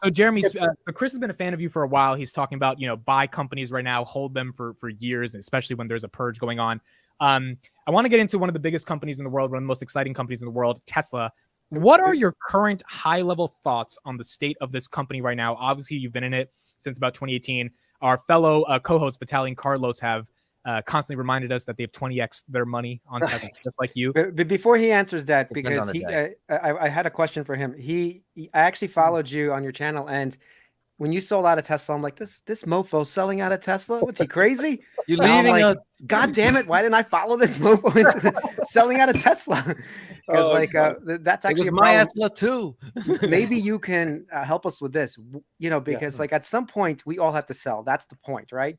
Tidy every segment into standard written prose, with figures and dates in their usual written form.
So Jeremy, so Chris has been a fan of you for a while. He's talking about, buy companies right now, hold them for years, especially when there's a purge going on. I want to get into one of the biggest companies in the world, one of the most exciting companies in the world, Tesla. What are your current high-level thoughts on the state of this company right now? Obviously, you've been in it since about 2018. Our fellow co-host, Vitaly and Carlos, have constantly reminded us that they've 20x their money on Tesla, just like you. But before he answers that, because I had a question for him. I actually followed you on your channel, and when you sold out of Tesla, I'm like, this mofo selling out of Tesla? What's he, crazy? You're leaving us. God damn it! Why didn't I follow this mofo into selling out of Tesla? Because that's actually it was my Tesla too. Maybe you can help us with this, because at some point we all have to sell. That's the point, right?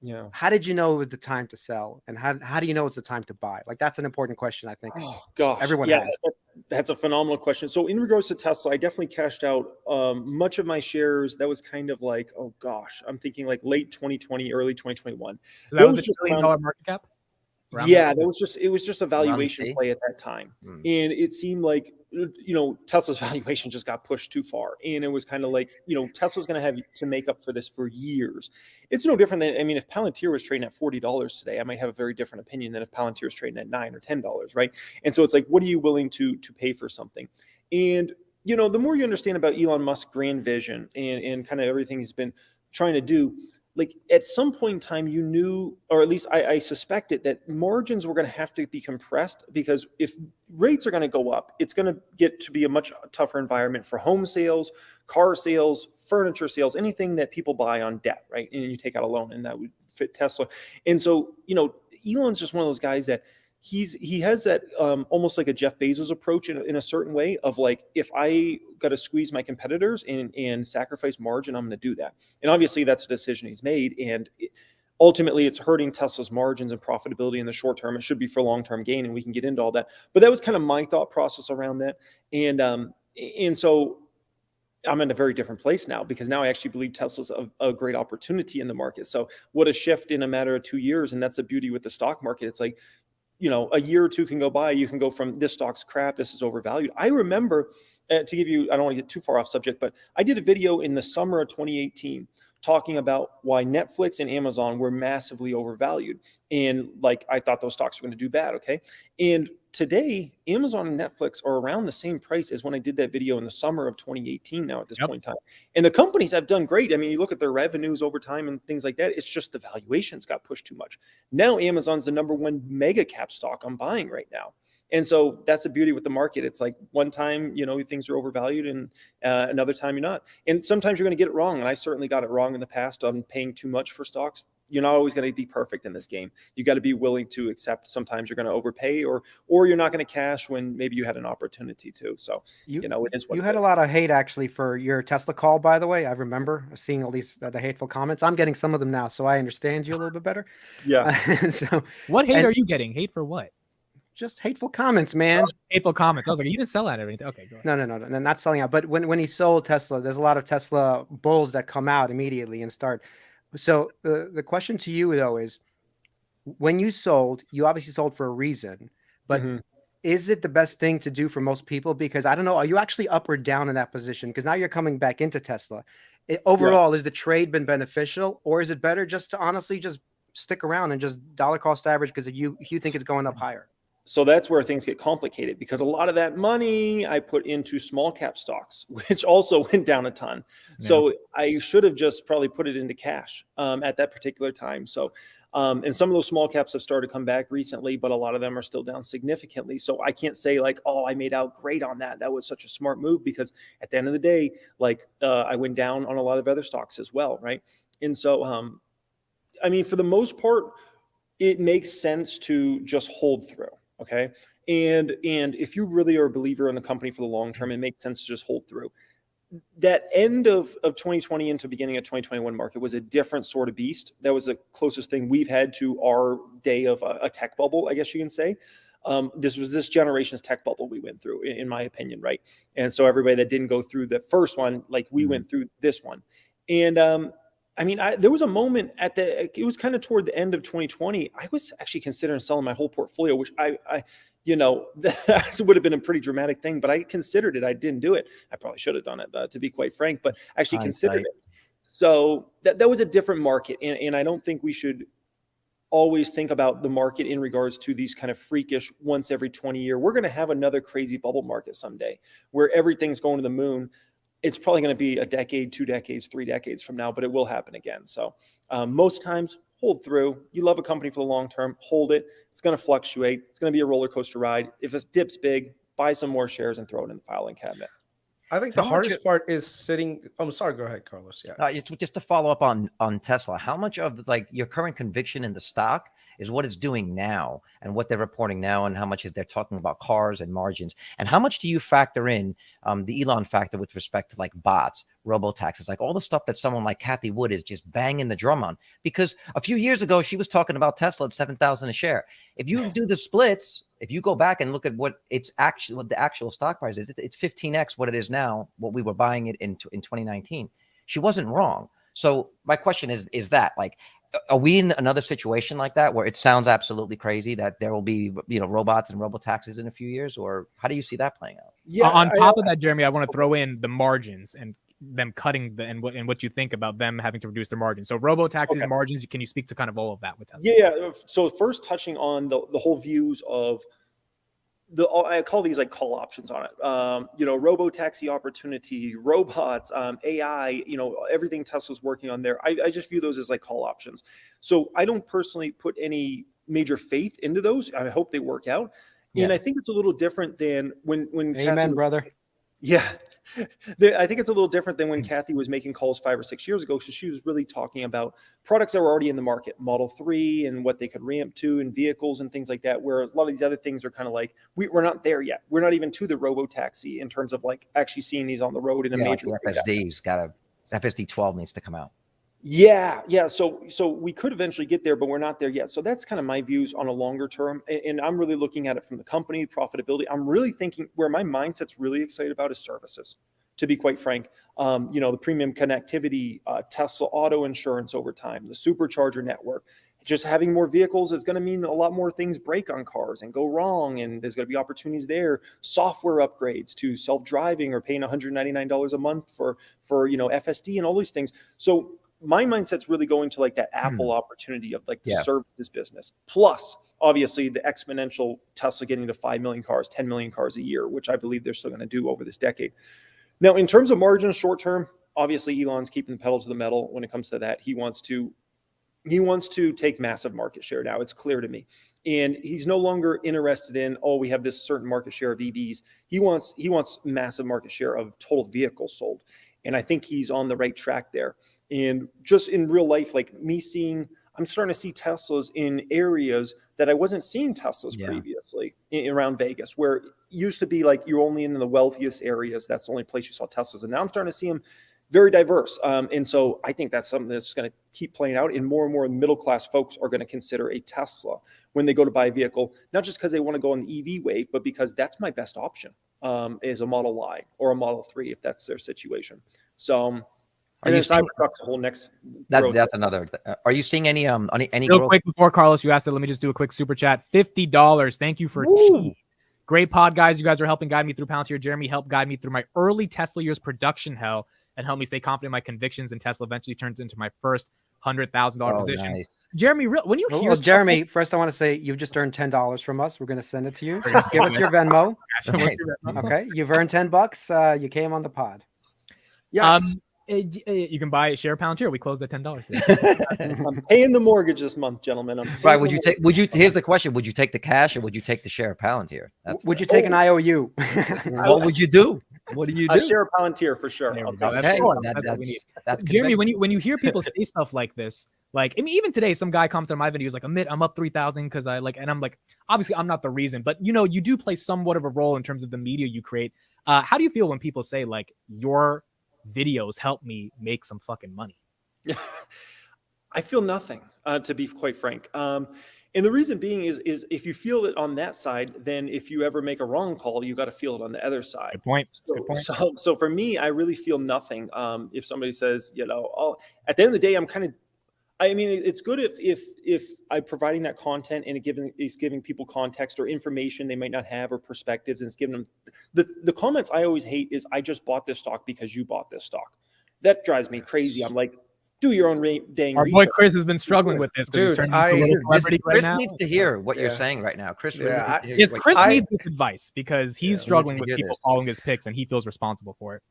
Yeah. How did you know it was the time to sell, and how do you know it's the time to buy? That's an important question, I think. Oh gosh, everyone has. That's a phenomenal question. So in regards to Tesla, I definitely cashed out much of my shares. That was kind of like, oh gosh, I'm thinking like late 2020, early 2021. So that was a $1 trillion market cap. Yeah, it was just a valuation play at that time. And it seemed like, Tesla's valuation just got pushed too far. And it was kind of like, Tesla's going to have to make up for this for years. It's no different than, if Palantir was trading at $40 today, I might have a very different opinion than if Palantir is trading at $9 or $10, right? And so it's like, what are you willing to pay for something? And, the more you understand about Elon Musk's grand vision and kind of everything he's been trying to do, like at some point in time, you knew, or at least I suspected, that margins were going to have to be compressed, because if rates are going to go up, it's going to get to be a much tougher environment for home sales, car sales, furniture sales, anything that people buy on debt, right? And you take out a loan, and that would fit Tesla. And so, Elon's just one of those guys that he has that almost like a Jeff Bezos approach in a certain way of like, if I got to squeeze my competitors and sacrifice margin, I'm going to do that. And obviously that's a decision he's made. And ultimately it's hurting Tesla's margins and profitability in the short term. It should be for long-term gain, and we can get into all that. But that was kind of my thought process around that. And so I'm in a very different place now, because now I actually believe Tesla's a great opportunity in the market. So what a shift in a matter of 2 years. And that's the beauty with the stock market. It's like, a year or two can go by. You can go from this stock's crap, this is overvalued. I remember, to give you, I don't want to get too far off subject, but I did a video in the summer of 2018 talking about why Netflix and Amazon were massively overvalued. And like, I thought those stocks were going to do bad. Okay. And today, Amazon and Netflix are around the same price as when I did that video in the summer of 2018 now at this point in time. And the companies have done great. I mean, you look at their revenues over time and things like that. It's just the valuations got pushed too much. Now, Amazon's the number one mega cap stock I'm buying right now. And so that's the beauty with the market. It's like one time, things are overvalued, and another time you're not. And sometimes you're going to get it wrong. And I certainly got it wrong in the past on paying too much for stocks. You're not always going to be perfect in this game. You got to be willing to accept sometimes you're going to overpay, or you're not going to cash when maybe you had an opportunity to. So, it is what you had a lot of hate actually for your Tesla call, by the way. I remember seeing all these the hateful comments. I'm getting some of them now, so I understand you a little bit better. Yeah. So what hate are you getting? Hate for what? Just hateful comments, man. Hateful comments. I was like, you didn't sell out everything. Okay, go ahead. No, not selling out. But when he sold Tesla, there's a lot of Tesla bulls that come out immediately and start. So the question to you though is, when you sold, you obviously sold for a reason, but is it the best thing to do for most people? Because I don't know, are you actually up or down in that position? Because now you're coming back into Tesla. Overall, has the trade been beneficial, or is it better just to honestly just stick around and just dollar cost average because if you think it's going up higher? So that's where things get complicated, because a lot of that money I put into small cap stocks, which also went down a ton. Yeah. So I should have just probably put it into cash at that particular time. So, and some of those small caps have started to come back recently, but a lot of them are still down significantly. So I can't say like, oh, I made out great on that. That was such a smart move, because at the end of the day, like I went down on a lot of other stocks as well. Right. And so, I mean, for the most part, it makes sense to just hold through. Okay. And if you really are a believer in the company for the long term, it makes sense to just hold through. That end of 2020 into beginning of 2021 market was a different sort of beast. That was the closest thing we've had to our day of a tech bubble, I guess you can say. This was this generation's tech bubble we went through, in my opinion. Right. And so everybody that didn't go through the first one, like we went through this one. And, I mean, there was a moment it was kind of toward the end of 2020. I was actually considering selling my whole portfolio, which I that would have been a pretty dramatic thing, but I considered it. I didn't do it. I probably should have done it, to be quite frank, but actually considered it. So that was a different market. And I don't think we should always think about the market in regards to these kind of freakish once every 20 year. We're going to have another crazy bubble market someday where everything's going to the moon. It's probably going to be a decade, 2 decades, 3 decades from now, but it will happen again. So most times, hold through. You love a company for the long term, hold it. It's going to fluctuate. It's going to be a roller coaster ride. If it dips big, buy some more shares and throw it in the filing cabinet. I think the hardest part is sitting. I'm sorry. Go ahead, Carlos. Yeah. Just to follow up on Tesla, how much of like your current conviction in the stock is what it's doing now and what they're reporting now, and how much is they're talking about cars and margins, and how much do you factor in the Elon factor with respect to like bots, robo-taxis, like all the stuff that someone like Kathy Wood is just banging the drum on? Because a few years ago she was talking about Tesla at 7,000 a share. If you do the splits, if you go back and look at what the actual stock price is, it's 15x what it is now, what we were buying it in 2019. She wasn't wrong. So my question is that, like, are we in another situation like that where it sounds absolutely crazy that there will be, robots and robo-taxis in a few years, or how do you see that playing out? Yeah. On top of that, Jeremy, I want to throw in the margins and them cutting and what you think about them having to reduce their margins. So robo-taxis, margins, can you speak to kind of all of that with Tesla? Yeah. So first touching on the whole views of I call these like call options on it. Robo-taxi opportunity, robots, AI, everything Tesla's working on there. I just view those as like call options. So I don't personally put any major faith into those. I hope they work out. Yeah. And I think it's a little different than when Amen, brother. Yeah. I think it's a little different than when Kathy was making calls 5 or 6 years ago. So she was really talking about products that were already in the market, Model 3 and what they could ramp to, and vehicles and things like that, where a lot of these other things are kind of like, we're not there yet. We're not even to the robo-taxi in terms of like actually seeing these on the road in a major way. FSD 12 needs to come out. Yeah. So we could eventually get there, but we're not there yet. So that's kind of my views on a longer term. And I'm really looking at it from the company profitability. I'm really thinking where my mindset's really excited about is services, to be quite frank. The premium connectivity, Tesla auto insurance over time, the supercharger network. Just having more vehicles is going to mean a lot more things break on cars and go wrong. And there's going to be opportunities there. Software upgrades to self-driving, or paying $199 a month for FSD and all these things. So my mindset's really going to like that Apple opportunity of like the services business. Plus, obviously, the exponential Tesla getting to 5 million cars, 10 million cars a year, which I believe they're still going to do over this decade. Now, in terms of margins short term, obviously Elon's keeping the pedal to the metal when it comes to that. He wants to take massive market share now. It's clear to me. And he's no longer interested in, we have this certain market share of EVs. He wants massive market share of total vehicles sold. And I think he's on the right track there. And just in real life, like I'm starting to see Teslas in areas that I wasn't seeing Teslas previously around Vegas, where it used to be like you're only in the wealthiest areas. That's the only place you saw Teslas. And now I'm starting to see them very diverse. And so I think that's something that's going to keep playing out, and more middle-class folks are going to consider a Tesla when they go to buy a vehicle, not just because they want to go on the EV wave, but because that's my best option is a Model Y or a Model 3 if that's their situation. So are you seeing Cybertruck's a whole next? That's another. Are you seeing any Real growth? quick before Carlos, you asked it. Let me just do a quick super chat. $50. Thank you for tea. Great pod, guys. You guys are helping guide me through Palantir. Jeremy helped guide me through my early Tesla years production hell and help me stay confident in my convictions. And Tesla eventually turns into my first $100,000 position. Nice. Jeremy, when you hear Jeremy, first I want to say you've just earned $10 from us. We're going to send it to you. Just give us your Venmo. Okay, you've earned $10. You came on the pod. Yes. You can buy a share Palantir. We closed at $10 today. I'm paying the mortgage this month, gentlemen. Right? Here's the question: would you take the cash, or would you take the share of Palantir? Would you take an IOU? What would you do? What do you do? A share of Palantir for sure. Okay, that's Jeremy. When you hear people say stuff like this, like, I mean, even today, some guy commented on my video, like, I'm up 3,000 because I like, and I'm like, obviously, I'm not the reason, but you do play somewhat of a role in terms of the media you create. How do you feel when people say like your videos help me make some fucking money? I feel nothing, to be quite frank. And the reason being is if you feel it on that side, then if you ever make a wrong call, you got to feel it on the other side. Good point. So for me, I really feel nothing. If somebody says, at the end of the day, I mean, it's good if I'm providing that content and it's giving people context or information they might not have or perspectives, and it's giving them the comments I always hate is I just bought this stock because you bought this stock. That drives me crazy. I'm like, do your own dang Our research. boy Chris has been struggling with this. Dude, Chris needs to hear what you're saying right now. Chris really needs to hear. Yes, Chris needs this advice because he's struggling with people this. following his picks and he feels responsible for it.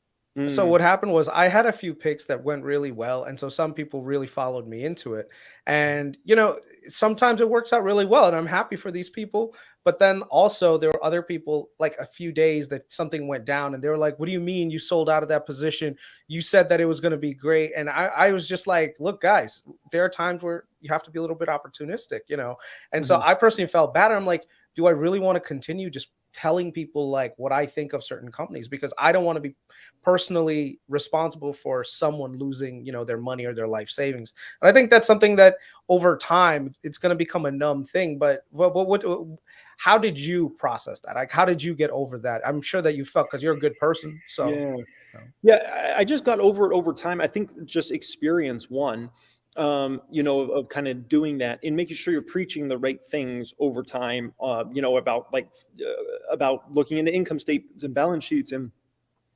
So what happened was I had a few picks that went really well. And so some people really followed me into it. And, you know, sometimes it works out really well. And I'm happy for these people. But then also there were other people, like a few days that something went down and they were like, what do you mean you sold out of that position? You said that it was going to be great. And I was just like, look, guys, there are times where you have to be a little bit opportunistic, you know? And so I personally felt bad. I'm like, do I really want to continue just telling people like what I think of certain companies? Because I don't want to be personally responsible for someone losing, you know, their money or their life savings. And I think that's something that over time it's going to become a numb thing. But how did you process that? Like, how did you get over that? I'm sure that you felt, because you're a good person. So yeah, I just got over it over time. I think just experience one. You know, of kind of doing that and making sure you're preaching the right things over time, you know, about looking into income statements and balance sheets and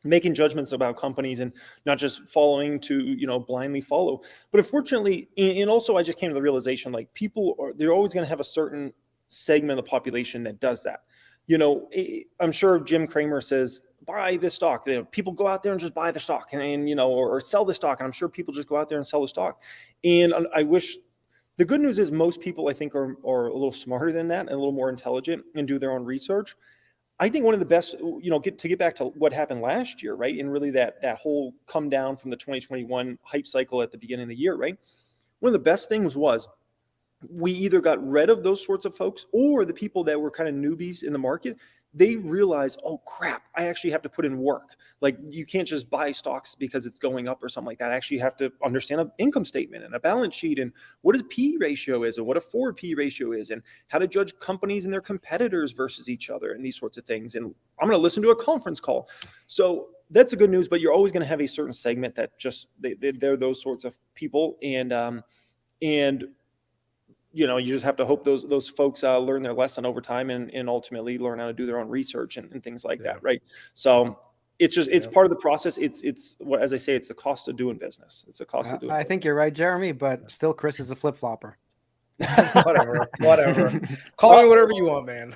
making judgments about companies and not just following to, you know, blindly follow. But unfortunately, and also I just came to the realization, like they're always going to have a certain segment of the population that does that. You know, I'm sure Jim Cramer says, buy this stock. You know, people go out there and just buy the stock and you know, or sell the stock. And I'm sure people just go out there and sell the stock. And I wish the good news is most people, I think, are a little smarter than that and a little more intelligent and do their own research. I think one of the best, you know, to get back to what happened last year, right? And really that whole come down from the 2021 hype cycle at the beginning of the year, right? One of the best things was we either got rid of those sorts of folks or the people that were kind of newbies in the market, they realize, oh crap, I actually have to put in work. Like you can't just buy stocks because it's going up or something like that. I actually have to understand an income statement and a balance sheet and what a P ratio is and what a forward P ratio is and how to judge companies and their competitors versus each other and these sorts of things. And I'm going to listen to a conference call. So that's the good news, but you're always going to have a certain segment that just, they're those sorts of people. And you know, you just have to hope those folks learn their lesson over time and ultimately learn how to do their own research and things like that, right? So it's just part of the process. It's what, as I say, it's the cost of doing business. It's the cost of doing. I think you're right, Jeremy, but still, Chris is a flip flopper. whatever. Call me whatever you want, man.